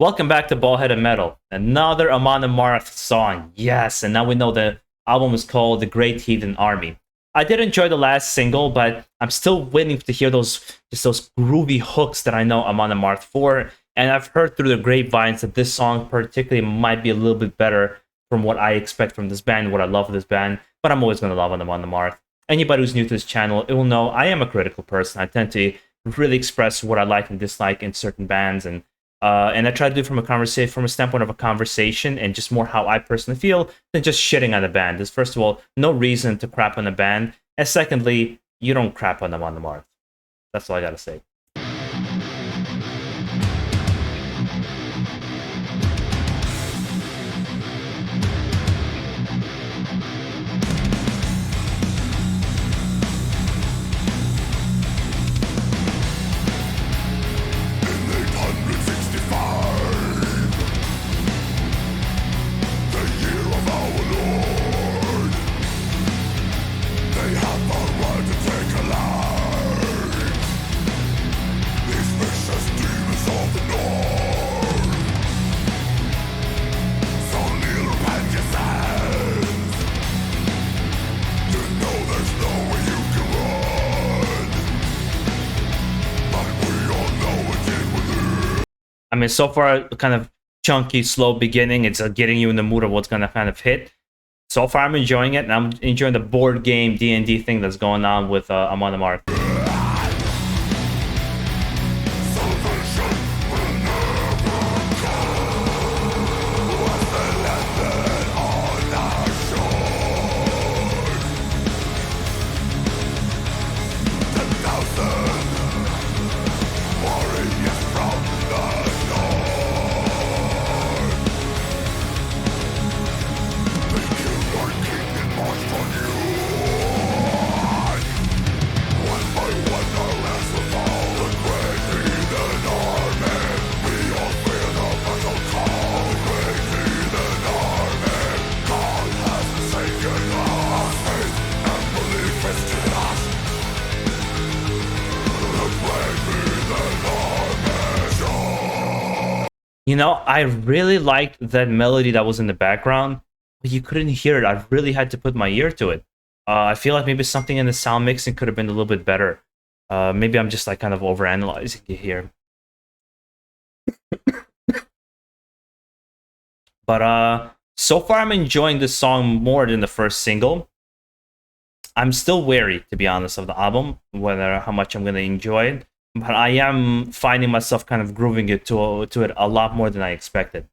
Welcome back to BaldHeaded Metal. Another Amon Amarth song. Yes, and now we know the album is called The Great Heathen Army. I did enjoy the last single, but I'm still waiting to hear those groovy hooks that I know Amon Amarth for. And I've heard through the grapevines that this song particularly might be a little bit better from what I expect from this band, what I love of this band. But I'm always going to love Amon Amarth. Anybody who's new to this channel, it will know I am a critical person. I tend to really express what I like and dislike in certain bands, and I try to do it from a standpoint of a conversation and just more how I personally feel than just shitting on a band. There's, first of all, no reason to crap on a band, and secondly, you don't crap on them on the mark. That's all I gotta say. I mean, so far, kind of chunky, slow beginning. It's getting you in the mood of what's gonna kind of hit. So far, I'm enjoying it, and I'm enjoying the board game D&D thing that's going on with Amon Amarth. You know, I really liked that melody that was in the background, but you couldn't hear it. I really had to put my ear to it. I feel like maybe something in the sound mixing could have been a little bit better. Maybe I'm just like kind of overanalyzing it here. But so far I'm enjoying this song more than the first single. I'm still wary, to be honest, of the album, whether how much I'm gonna enjoy it. But I am finding myself kind of grooving it to it a lot more than I expected.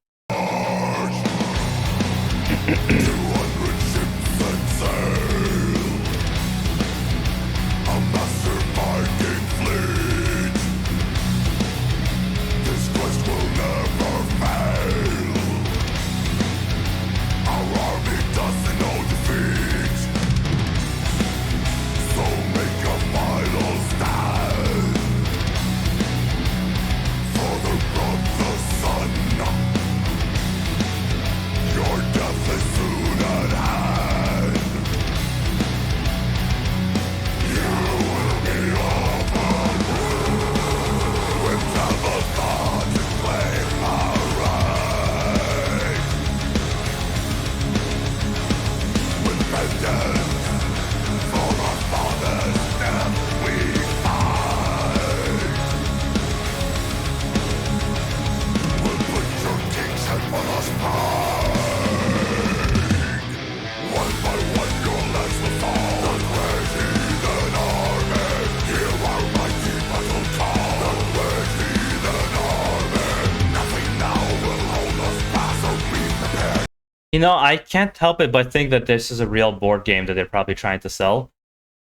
You know, I can't help it but think that this is a real board game that they're probably trying to sell.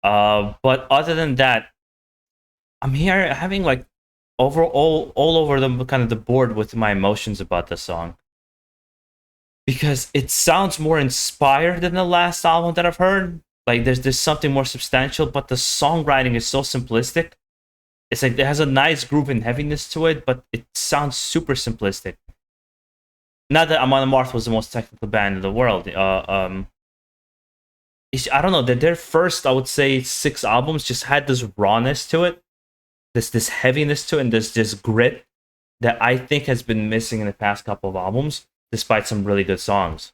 But other than that, I'm here having like all over the kind of the board with my emotions about this song. Because it sounds more inspired than the last album that I've heard. Like there's something more substantial, but the songwriting is so simplistic. It's like it has a nice groove and heaviness to it, but it sounds super simplistic. Not that Amon Amarth was the most technical band in the world. I don't know, their first, I would say, 6 albums just had this rawness to it, this heaviness to it, and this grit that I think has been missing in the past couple of albums, despite some really good songs.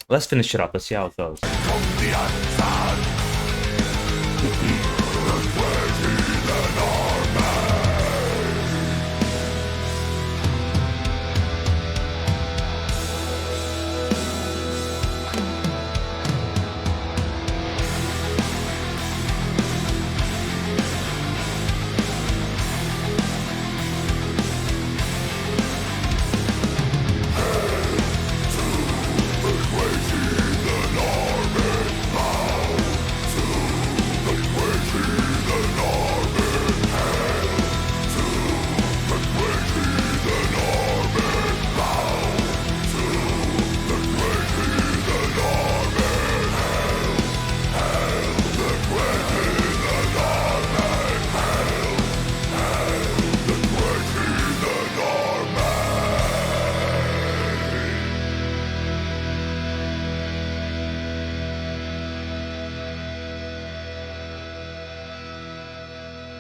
Let's finish it up. Let's see how it goes.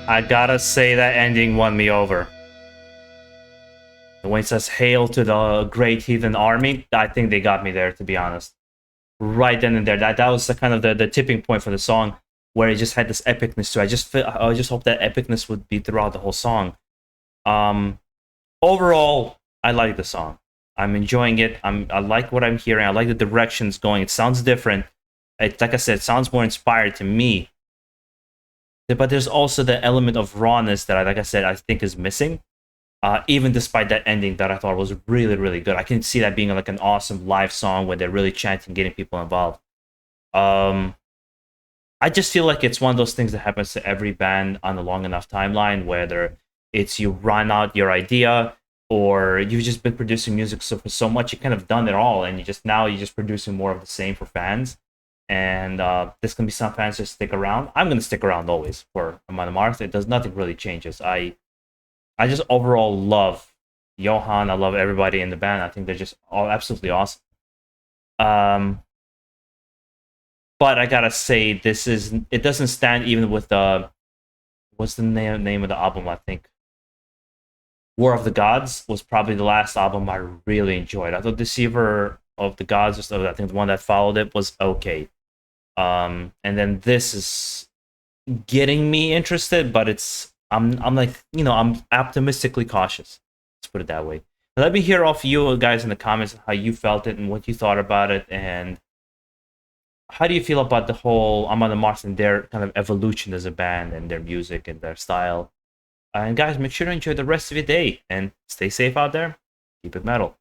I gotta say that ending won me over. When it says "Hail to the great heathen army," I think they got me there, to be honest. Right then and there, that was the kind of the tipping point for the song, where it just had this epicness to it. I just hope that epicness would be throughout the whole song. Overall, I like the song. I'm enjoying it. I like what I'm hearing. I like the direction it's going. It sounds different. Like I said, it sounds more inspired to me. But there's also the element of rawness that, like I said, I think is missing. Even despite that ending that I thought was really, really good. I can see that being like an awesome live song where they're really chanting, getting people involved. I just feel like it's one of those things that happens to every band on a long enough timeline, whether it's you run out your idea or you've just been producing music for so much, you kind of done it all, and you're just producing more of the same for fans. And there's gonna be some fans that stick around. I'm gonna stick around always for Amon Amarth. It does nothing really changes. I just overall love Johan. I love everybody in the band. I think they're just all absolutely awesome. But I gotta say, it doesn't stand even with the what's the name of the album? I think War of the Gods was probably the last album I really enjoyed. I thought Deceiver of the Gods, I think the one that followed it, was okay. And then this is getting me interested, but I'm like, I'm optimistically cautious. Let's put it that way. Let me hear off you guys in the comments how you felt it and what you thought about it, and how do you feel about the whole Amon Amarth and their kind of evolution as a band and their music and their style. And guys, make sure to enjoy the rest of your day and stay safe out there. Keep it metal.